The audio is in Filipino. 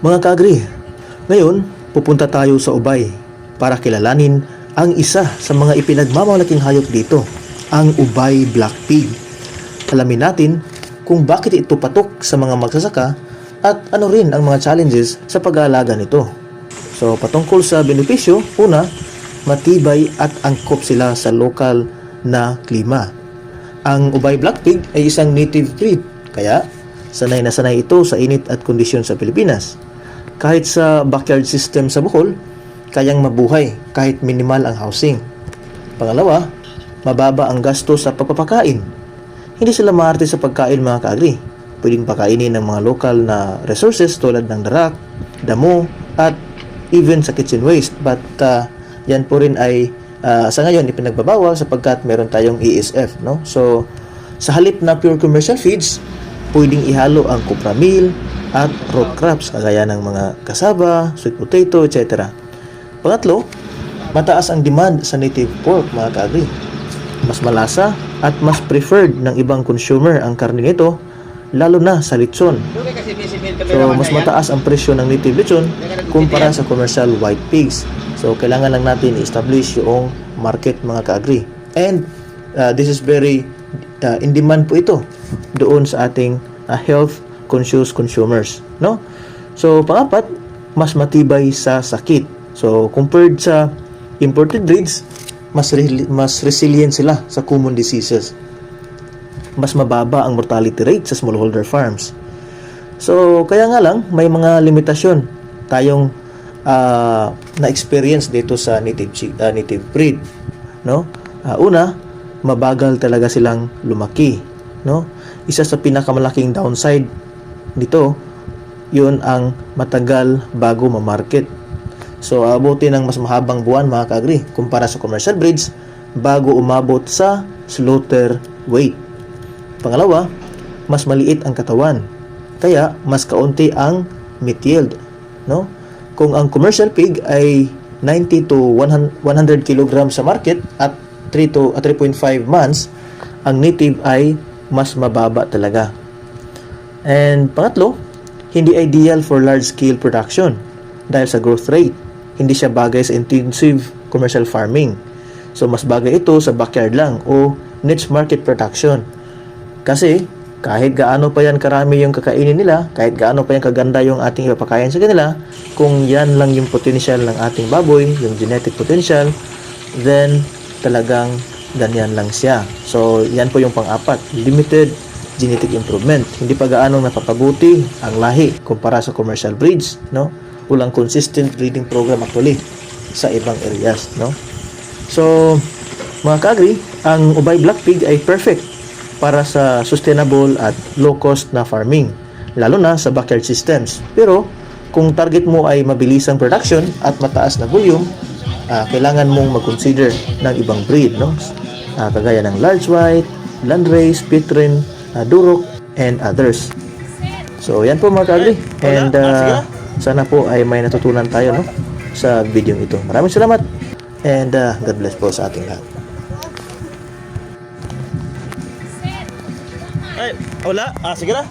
Mga kaagri, ngayon pupunta tayo sa Ubay para kilalanin ang isa sa mga ipinagmamalaking hayop dito, ang Ubay Black Pig. Alamin natin kung bakit ito patok sa mga magsasaka at ano rin ang mga challenges sa pag-aalaga nito. So patungkol sa benepisyo, una, matibay at angkop sila sa lokal na klima. Ang Ubay Black Pig ay isang native breed, kaya sanay na sanay ito sa init at kondisyon sa Pilipinas. Kahit sa backyard system sa Bohol, kayang mabuhay kahit minimal ang housing. Pangalawa, mababa ang gasto sa pagpapakain. Hindi sila maarte sa pagkain mga kaagri. Pwedeng pakainin ng mga lokal na resources tulad ng darak, damo, at even sa kitchen waste. But yan po rin ay sa ngayon ipinagbabawal sapagkat meron tayong ESF. No? So, sa halip na pure commercial feeds, pwedeng ihalo ang copra meal at root crops kagaya ng mga cassava, sweet potato, etc. Pangatlo, mataas ang demand sa native pork mga kaagri. Mas malasa at mas preferred ng ibang consumer ang karne nito, lalo na sa lechon. So, mas mataas ang presyo ng native lechon kumpara sa commercial white pigs. So, kailangan lang natin i-establish yung market mga kaagri. And this is very in demand po ito doon sa ating health conscious consumers, no? So, pangapat, mas matibay sa sakit. So, compared sa imported breeds, mas resilient sila sa common diseases. Mas mababa ang mortality rate sa smallholder farms. So, kaya nga lang, may mga limitasyon tayong na-experience dito sa native breed, no? Una, mabagal talaga silang lumaki, no? Isa sa pinakamalaking downside dito, yun ang matagal bago ma-market. So, abutin ng mas mahabang buwan mga kaagri kumpara sa commercial breeds bago umabot sa slaughter weight. Pangalawa, mas maliit ang katawan, kaya mas kaunti ang meat yield, no? Kung ang commercial pig ay 90 to 100 kg sa market at 3.5 months, ang native ay mas mababa talaga. And pangatlo, hindi ideal for large-scale production dahil sa growth rate. Hindi siya bagay sa intensive commercial farming. So, mas bagay ito sa backyard lang o niche market production. Kasi, kahit gaano pa yan karami yung kakainin nila, kahit gaano pa yan kaganda yung ating ipapakain sa kanila, kung yan lang yung potential ng ating baboy, yung genetic potential, then talagang ganyan lang siya. So, yan po yung pang-apat. Limited genetic improvement. Hindi pa gaano napapabuti ang lahi kumpara sa commercial breeds, no? Walang consistent breeding program actually sa ibang areas, no? So, mga kaagri, ang Ubay Black Pig ay perfect para sa sustainable at low cost na farming, lalo na sa backyard systems. Pero, kung target mo ay mabilisang production at mataas na volume, kailangan mong mag-consider ng ibang breed, no? Kagaya ng large white, landrace, pitrin, durok, and others. So, yan po mga kaagri. And sana po ay may natutunan tayo, no, sa video ito. Maraming salamat. And God bless po sa ating lahat. Ay, wala? Sige na.